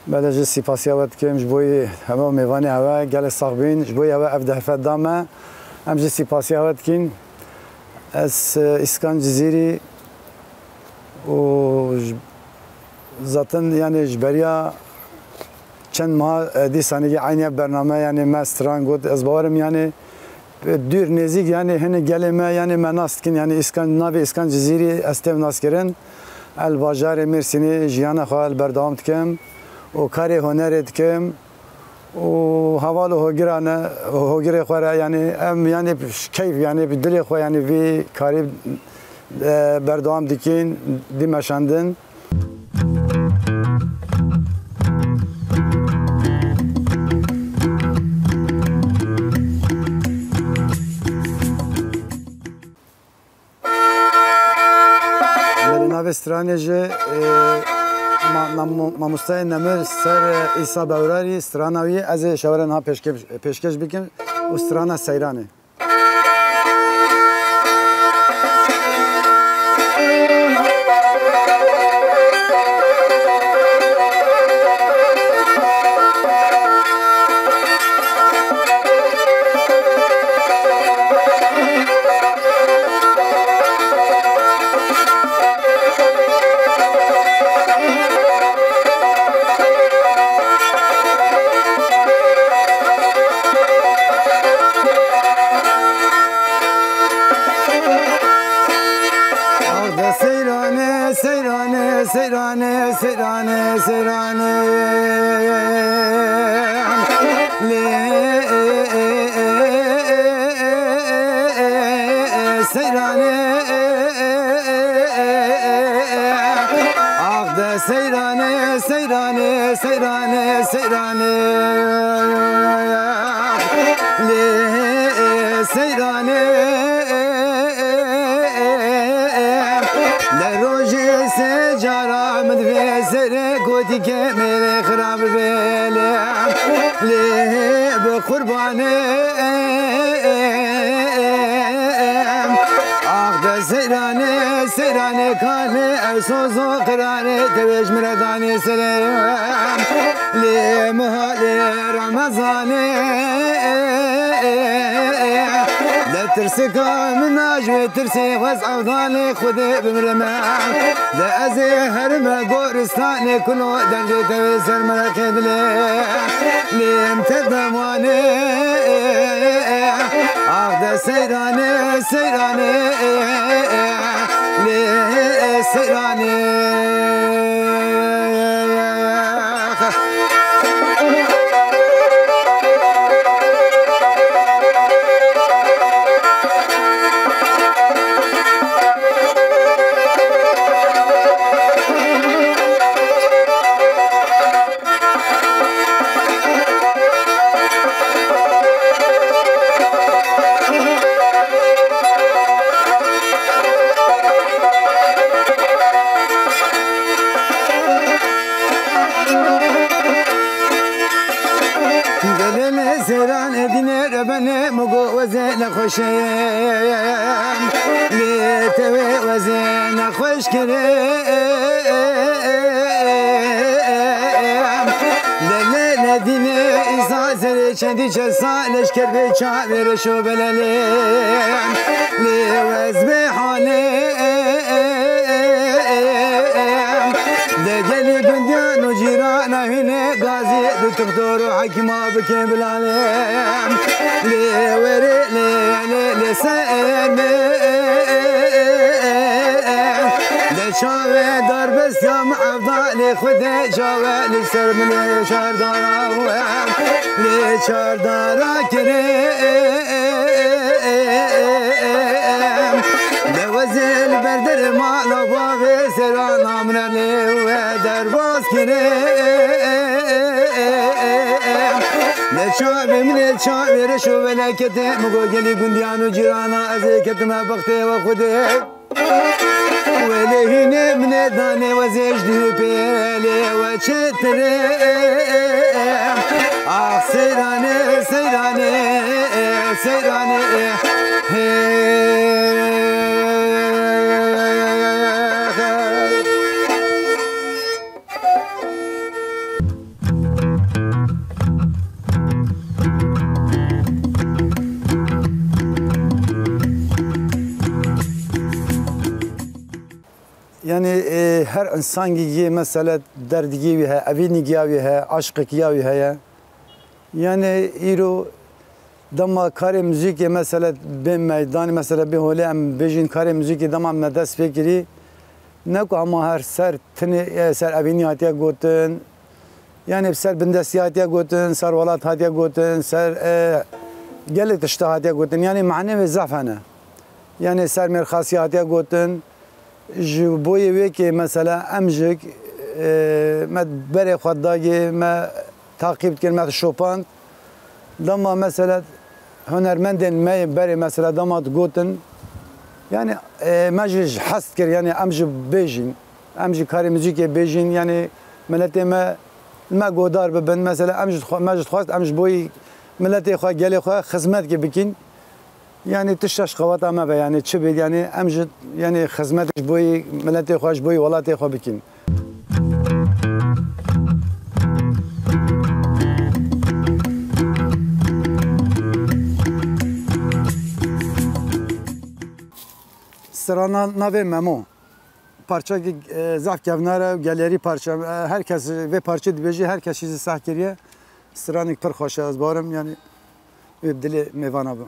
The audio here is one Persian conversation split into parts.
بله جی سپاسیابت کم جبوی همه میوانی هوا گل ساقبین جبوی هوا افده فدامه هم جی سپاسیابت کن از اسکان جزیری و ذاتن یعنی جبریا چند ماه دی سانگی عینی برنامه یعنی مستران گود از باورم یعنی دور نزدیک یعنی هنه گل ما یعنی مناست کن یعنی اسکان ناوی اسکان جزیری استم ناس کردن الباجار مرسینی جیانا خوال بردام کم و کاری هنرت کم و حوالو هوگرانه هوگره خوره یعنی ام یعنی کیف یعنی بدلی خو یعنی وی کاری بردام دکین دیمشاندن استرانجه ماموستای نمر سر ایسا بوراری استرانوی از شورن ها پیشکش بکن استرانا سیرانه ترسي وزع ضالي خذي بمرمى لا أزي هرمى قورستاني كله درجي تويسر مركب لي امتدماني أخذ سيراني سيراني لي سيراني خوشم لیتوی وزن خوش کرم دل ندیم ایسا سر چندی چه سالش کر به چاور شو بللم لیوز به حالم دگلی گندیان و جیران هینه گازی دو تقدر و حکما بکن بلالم لیوری لسان لشاوه دار بس يوم عفضال خذ شاوه لسر من شار دارا لشار دارا كريم لوزل بردر ما لبابي سرانا من در باز كريم لشاوه من الشاوه رشو ولكته مقوغلي قنديانو جيرانا ازيكت ما بختي وخده ولهنا من داني وزيجدو بيلي وشتري سيراني سيراني سيراني yani her insan gibi mesela derdi gibi he, evini gibi he, aşkı gibi he. Yani iro dama kare müzik mesela ben meydan mesela bir hole em bejin kare müzik dama me dest fikri ne ko ama her ser tini ser evini hatiye goten yani ser bindesi hatiye goten ser valat hatiye goten ser gelek tişta hatiye goten yani mane ve zafane yani ser merkhasi hatiye goten boye ve ki mesela emjik med bere xwaddagi me takip kirmet Chopin dama mesela هنرمندن ما بري مثلا دامات قوتن يعني ماجي حس كر يعني امجي بيجين امجي كاري موزيكي بيجين يعني ملتي ما قدار ببن مثلا امجي ماجي خواست امجي بوي ملتي خوا جالي خوا خدمات كي بكين يعني تشتش خواتا ما يعني تشبه يعني امجي يعني خدمات بوي ملتي خواش بوي ولاتي خوا بكين Sırana nave memo. Parça ki zaf kevnara galeri parça herkes ve parça dibeci herkes çizi sahkeriye sıranik per hoş az barım yani dili mevana bu.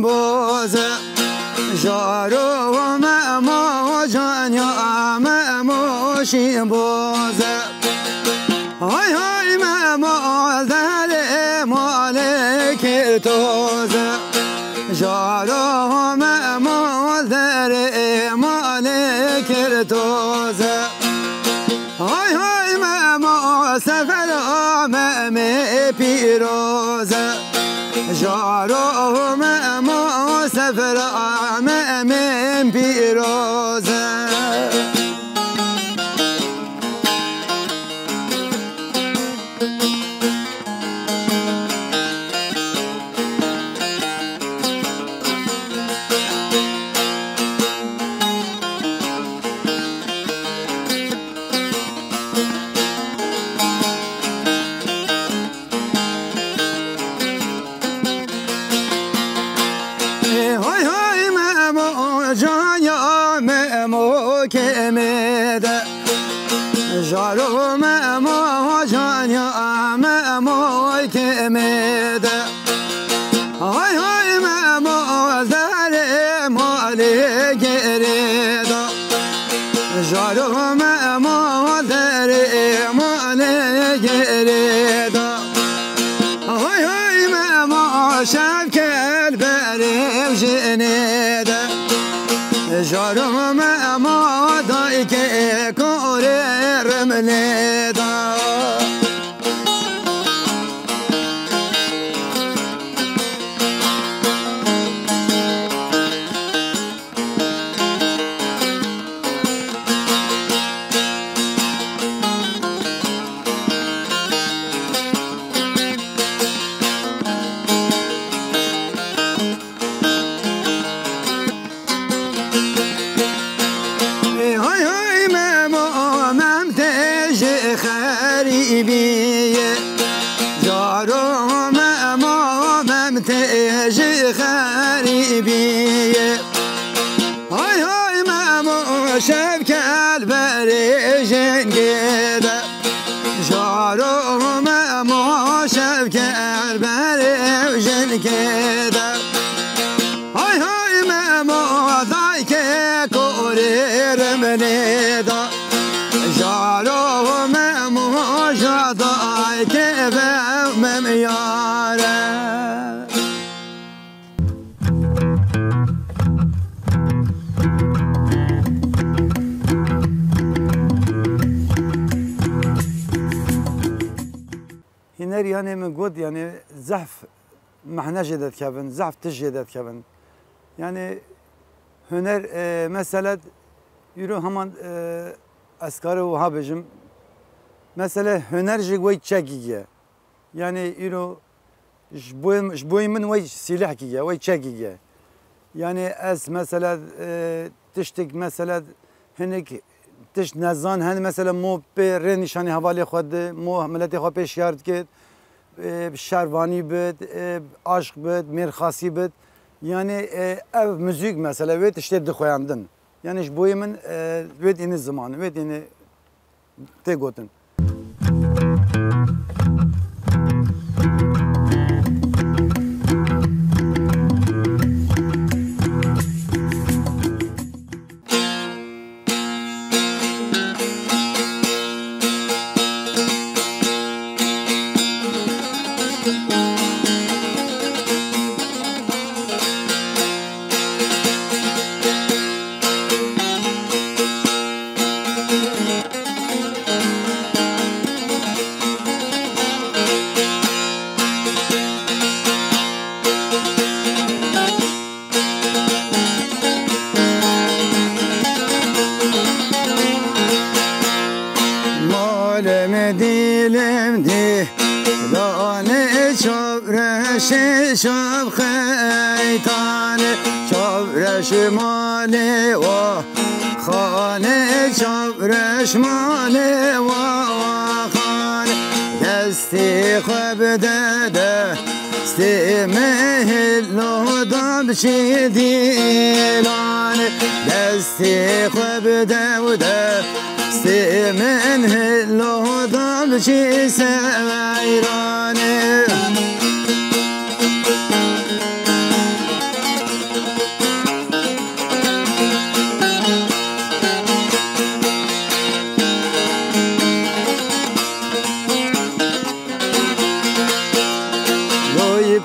Boze jaro memo janya memo şin boze hay hay memo dale malek toze jaro memo dale malek toze hay hay memo sefer meme piroze جارو ما سفر من پیروزه جارو مemo janya memo kemede hay hay memo dare male gereda jaro memo dare male gereda hay hay memo şevkel berev jenede jaro memo daike kore remleda خريبية جارو مما ممتاج خريبية هاي هاي ماما شبك البريجن كده جارو مما شبك البريجن كده هاي هاي ماما ضايك كورير منيدا جارو مما جداي كيف ممياره زنی من گفت یعنی ضعف محنه جدت کردن ضعف تش جدت کردن یعنی هنر مثلا یورو همان اسکار و ها بجم مثلا هنر جوی چکیه یعنی یورو جبوی من وی سلاح کیه وی چکیه یعنی از مثلا تشتک مثلا هنگ تشت نزان هن مثلا مو به نشانی حوالی خود مو ملت خود پیش یارد کرد شروانی بد عشق بد میرخاصی بد یعنی ev müzik mesela ve işte dixuyandın yani bu yemin ve yeni zamanı ve yeni te gotin dilimdi Dane çavreşi şab xeytane Çavreş mali va Khane çavreş mali va Khane Desti khebde de Sti mehillo dam şidilane Desti khebde de Sti mehillo dam şiseyrane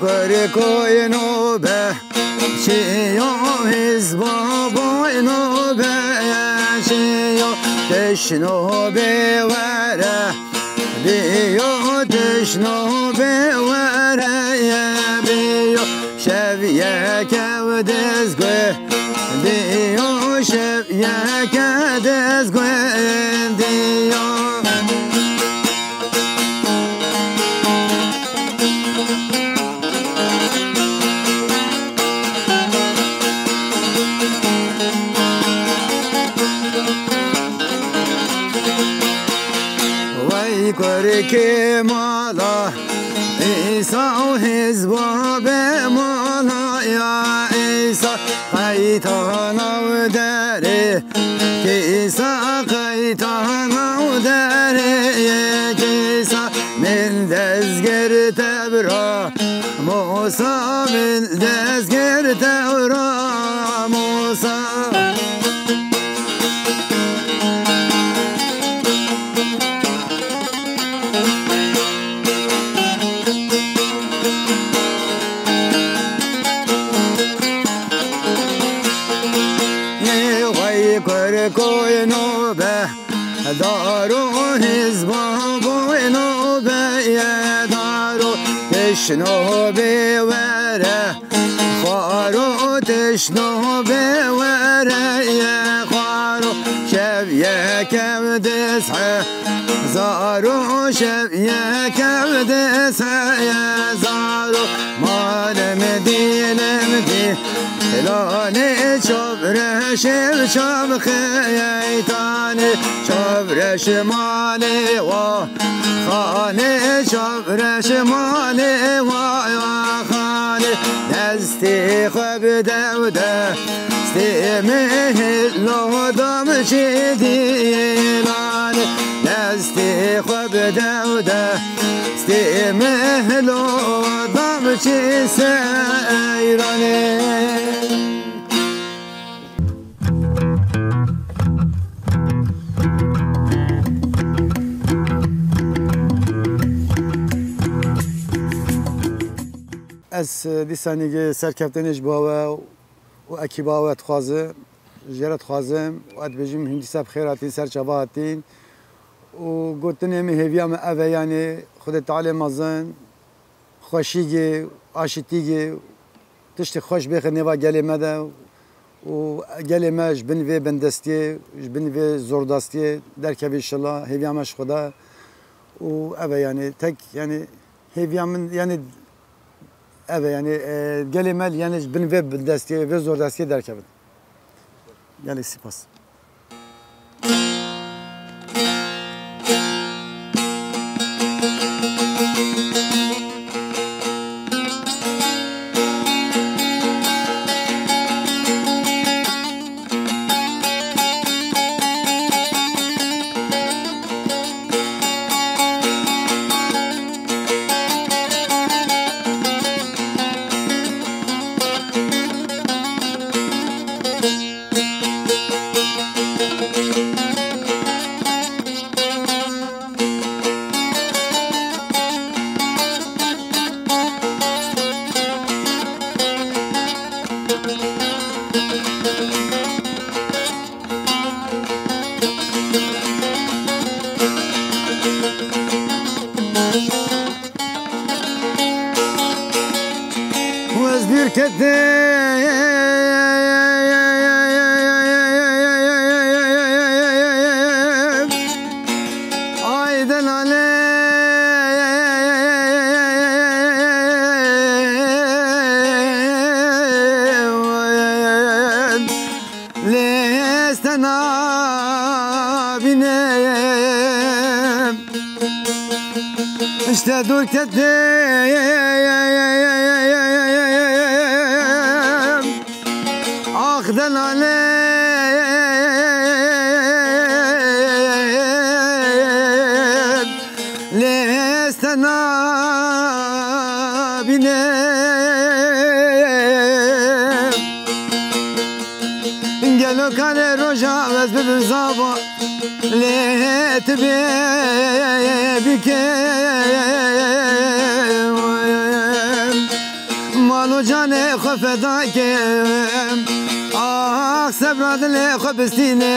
Kore koyno be Şiyo hizba boyno be Şiyo teşno be vere Biyo teşno be vere Biyo şevye kevdez gwe Biyo şevye kevdez gwe Diyo Kore kemala İsa hizba be mala ya İsa kaytana dere İsa kaytana dere İsa min dezger tebra Musa min dezger tebra Musa koyno be Daru hizba boyno be Daru teşno be vere Kharu teşno be vere Kharu şevye kevdes Zaru şevye kevdes Zaru malem dilemdi Lane çavre şev çav xeytane Çavre şemale va Khane çavre şemale va Khane Desti xebde de Sti mehillo dam şidilane Desti xebde de Sti mehillo dam şiseyrane از دیسانی که سرکفتنش باوه و اکی باوه تخوازه جرات خوازم و اد بجیم هندی سب خیراتین سر چواتین و گوتن همی هویام اوه یعنی خود تعالی مازن خوشیگی آشتیگی تشت خوش بخیر نوا گلی مده و گلی ماش بنوی بندستی بنوی زوردستی در کبی شلا هیویامش خدا و اوه یعنی تک یعنی هیویام یعنی اوه یعنی گلی مال یعنی بنوی بندستی و زوردستی در کبی یعنی سپاس وزدير كدام عايدا عليه ليستنا بنام اشتدوا الكدام اخذن عليه ليستنا بنام قالوا كان رجع بس بالزابا ليه تبي بك مالو جاني خفداك سبراد لي خبستيني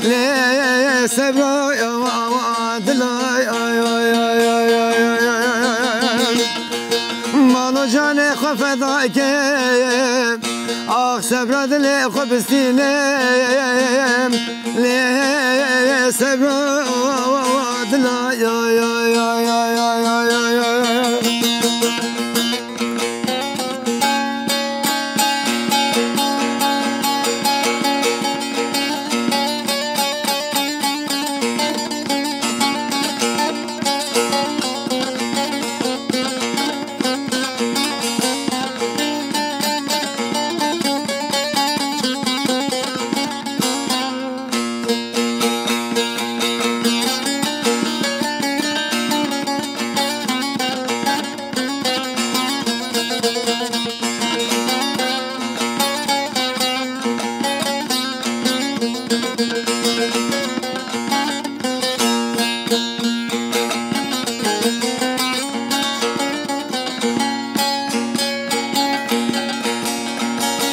ليه سبراد دلاي مالو جاني خفداك سبراد لي خبستيني ليه سبراد دلاي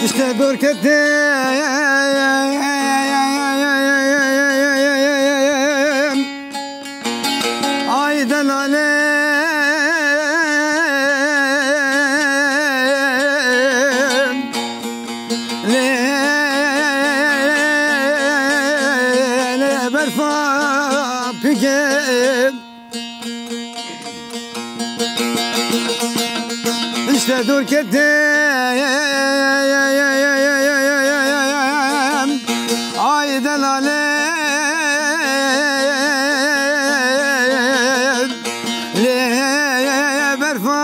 işte dörketim aydan alem le berfa pikem işte dörketim aydan alem le berfa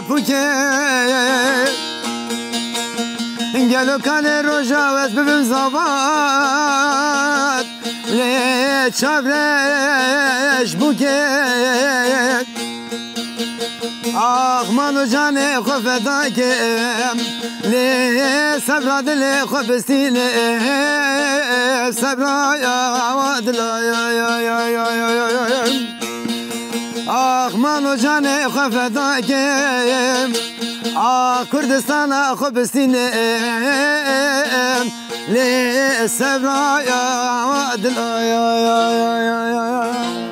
pikem gelo kane roja vez bibim zavat le çavreş buket مانو جاني خفداكم لي سبرا دلي خبستيني سبرا يا ودلا يا مانو جاني خفداكم كردستان خبستيني لي سبرا يا ودلا يا